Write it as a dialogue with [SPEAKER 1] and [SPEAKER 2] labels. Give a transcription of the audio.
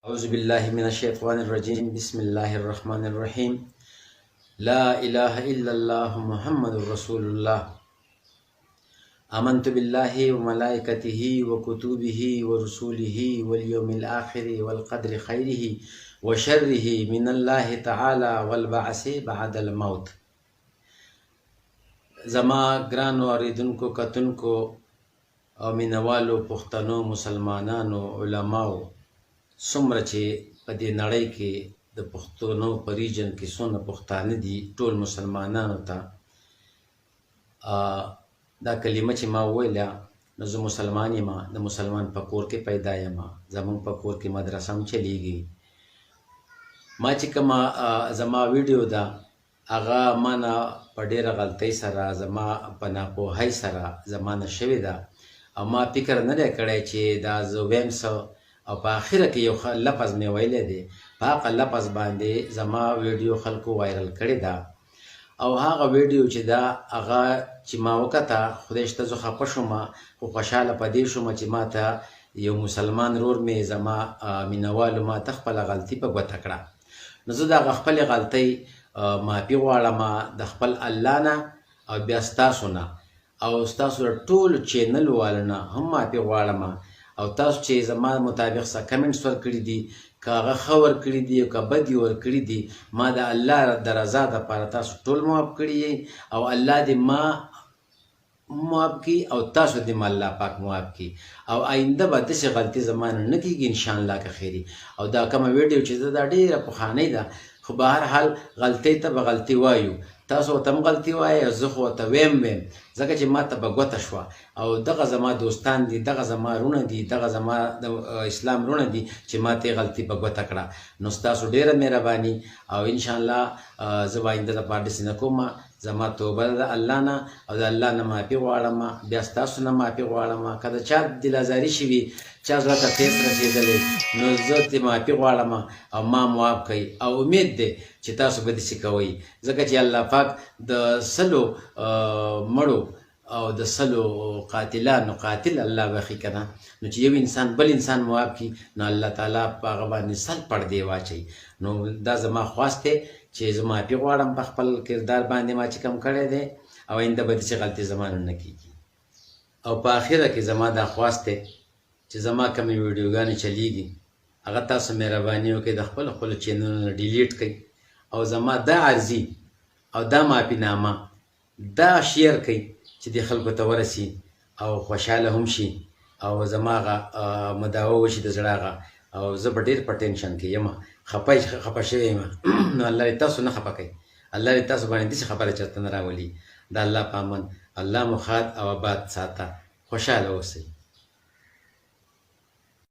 [SPEAKER 1] أعوذ بالله من الشيطان الرجيم بسم الله الرحمن الرحيم لا إله إلا الله محمد رسول الله آمنت بالله وملائكته وكتبه ورسوله واليوم الآخر والقدر خيره وشره من الله تعالى والبعث بعد الموت. زما ګرانو اوریدونکو کتونکو او مینوالو پښتنو مسلمانانو علماو څومره چې په دې نړۍ کې د پښتنو په ریجن کې څونه پښتانه دي ټول مسلمانانو ته دا کلمه چې ما وویله نو زه مسلمان یم، د مسلمان په کور کې پیدا یم، زمونږ په کور کې مدرسه هم چلیږي. ما چې کومه زما ویډیو ده هغه ما نه په ډېره غلطۍ سره زما په ناپوهۍ سره زما نه شوې ده او ما فکر نه دی کړی چې دا زه ویم څه او په آخره کې یو لفظ مې ویلی دی، په هغه لفظ باندې زما ویډیو خلکو وایرل کړې ده او هغه ویډیو چې ده هغه چې ما وکته خدای شته زه خفه شوم، خو خوشحاله په دې شوم چې ما ته یو مسلمان ورور مې زما مینوالو ما ته خپله غلطي په ګوته کړه. نو زه د هغه خپلې غلطۍ معافي غواړم د خپل الله نه او بیا ستاسو نه او ستاسو د ټولو چینل والو نه هم معافي غواړم او تاسو چې زما مطابق څه کمنټس ورکړي دي که هغه ښه ورکړي دي او که بد یې ورکړي دي ما د الله د رضا دپاره تاسو ټول معاف کړي او الله دې ما معاف کړي او تاسو دې ما الله پاک معاف کړي او آینده به داسې غلطي زما نه کېږي انشاءالله که خیري. او دا کومه ویډیو چې ده دا ډېره پخوانۍ ده خو به هر حال غلطۍ ته به غلطي وایو، تاسو ورته هم غلطي وایئ زه خو ورته ویم ځکه چې ما ته به ګوته شوه او دغه زما دوستان دي، دغه زما رونه دي، دغه زما د اسلام رونه دي چې ما ته غلطي په ګوته کړه. نو ستاسو ډېره مهرباني او انشاءالله زه به آینده دپاره داسې نه کوم. زما توبه ده د الله نه او د الله نه معافي غواړم، بیا ستاسو نه معافي غواړم. که د چا دلازاري شوي چا زړه ته ټیس رسېدلی نو زه ترې معافي غواړم او ما معاف کوئ او امید دی چې تاسو به داسې کوئ ځکه چې الله پاک د سلو مړو او د سلو قاتلانو قاتل الله بخي که نه، نو چې یو انسان بل انسان معاف کړي نو الله تعالی په هغه باندې سل پردې واچوي. نو دا زما خواست دی چې زه معافي غواړم په خپل کردار باندې ما چې کم کړی دی او آینده به داسې غلطي زما نه کېږي. او په آخره کې زما دا خواست دی چې زما کومې ویډیوګانې چلیږي هغه تاسو مهرباني وکړئ د خپلو خپلو چینلونه ډیلیټ کړئ او زما دا عرضي او دا معافینامه دا شیر کړئ چې دې خلکو ته ورسي او خوشحاله هم شي او زما هغه مداوه وشي د زړه هغه. او زه به ډېر په ټینشن کې یم، خفه شوی یم نو الله دې تاسو نه خفه کوي، الله دې تاسو باندې داسې خبره چېرته نه راولي. د الله په امان الله مو ښاد او آباد ساته، خوشحاله اوسئ.